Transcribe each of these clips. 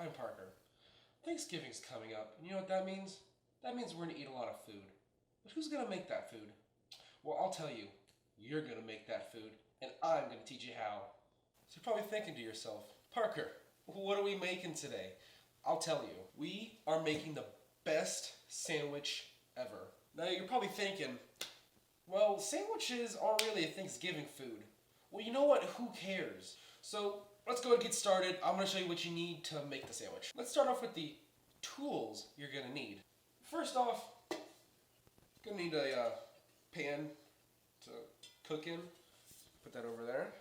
I'm Parker. Thanksgiving's coming up, and you know what that means? That means we're gonna eat a lot of food. But who's gonna make that food? Well, I'll tell you. You're gonna make that food, and I'm gonna teach you how. So you're probably thinking to yourself, Parker, what are we making today? I'll tell you. We are making the best sandwich ever. Now you're probably thinking, well, sandwiches aren't really a Thanksgiving food. Well, you know what? Who cares? So let's go ahead and get started. I'm going to show you what you need to make the sandwich. Let's start off with the tools you're going to need. First off, you're going to need a pan to cook in. Put that over there.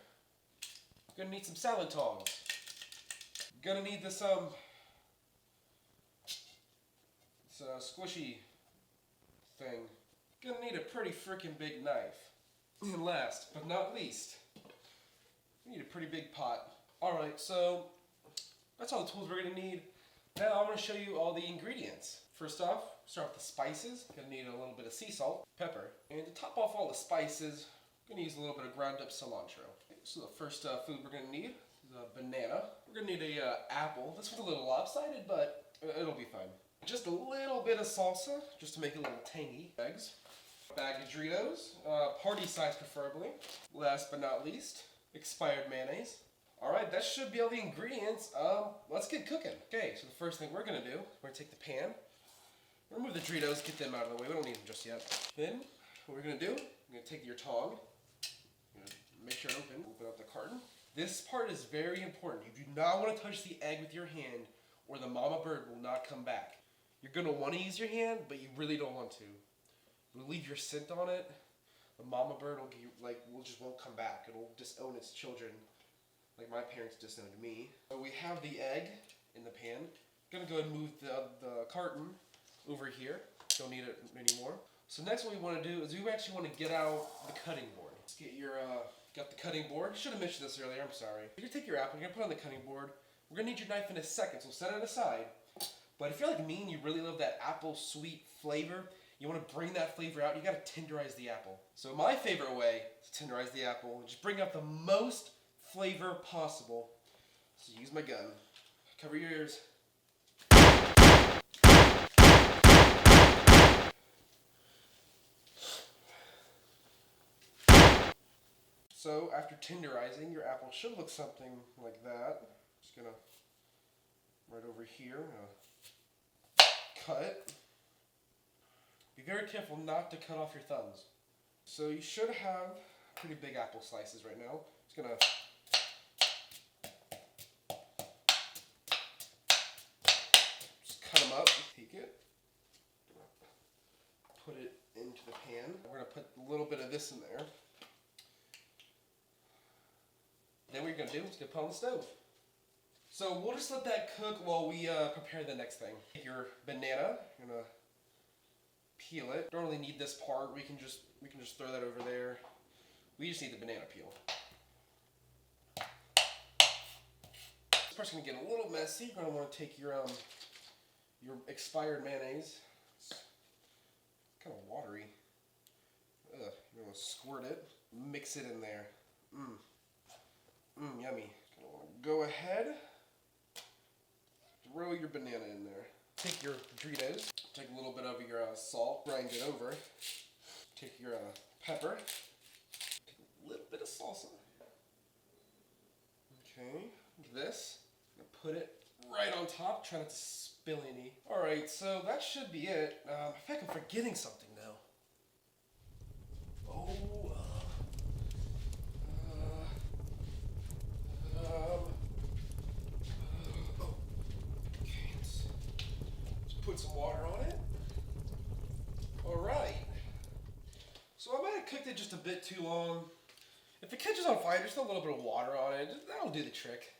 You're going to need some salad tongs. You're going to need this squishy thing. You're going to need a pretty freaking big knife. And last but not least, you need a pretty big pot. Alright, so that's all the tools we're going to need. Now I'm going to show you all the ingredients. First off, start with the spices. You're going to need a little bit of sea salt, pepper, and to top off all the spices, I'm going to use a little bit of ground up cilantro. Okay, so the first food we're going to need is a banana. We're going to need a apple. This one's a little lopsided, but it'll be fine. Just a little bit of salsa, just to make it a little tangy. Eggs. Bag of Doritos, party size preferably. Last but not least, expired mayonnaise. Alright, that should be all the ingredients. Let's get cooking. Okay, so the first thing we're going to do, we're going to take the pan, remove the Doritos, get them out of the way. We don't need them just yet. Then, what we're going to do, we're going to take your tong, make sure it open up the carton. This part is very important. You do not want to touch the egg with your hand or the mama bird will not come back. You're going to want to use your hand, but you really don't want to. You'll leave your scent on it. The mama bird just won't come back. It'll disown its children, like my parents disowned me. So we have the egg in the pan. I'm gonna go ahead and move the carton over here. Don't need it anymore. So next, what we want to do is we actually want to get out the cutting board. Let's get your got the cutting board. Should have mentioned this earlier. I'm sorry. You're gonna take your apple. You're gonna put it on the cutting board. We're gonna need your knife in a second, so set it aside. But if you're like me and you really love that apple sweet flavor, you want to bring that flavor out, you got to tenderize the apple. So my favorite way to tenderize the apple is just bring out the most flavor possible. So use my gun. Cover your ears. So after tenderizing, your apple should look something like that. Just gonna, right over here, cut. Be very careful not to cut off your thumbs. So you should have pretty big apple slices right now. Just gonna cut them up. Take it. Put it into the pan. We're gonna put a little bit of this in there. Then what you're gonna do is put it on the stove. So we'll just let that cook while we prepare the next thing. Take your banana. You're gonna peel it. Don't really need this part. We can just throw that over there. We just need the banana peel. This part's gonna get a little messy. You're gonna want to take your expired mayonnaise. It's kind of watery. You're gonna squirt it. Mix it in there. Yummy. Gonna want to go ahead. Throw your banana in there. Take your Doritos. Take a little bit of your salt, grind it over. Take your pepper. Take a little bit of salsa. Okay, this. I'm gonna put it right on top. Try not to spill any. Alright, so that should be it. I think I'm forgetting something now. Put some water on it. Alright. So I might have cooked it just a bit too long. If it catches on fire, just a little bit of water on it. That'll do the trick.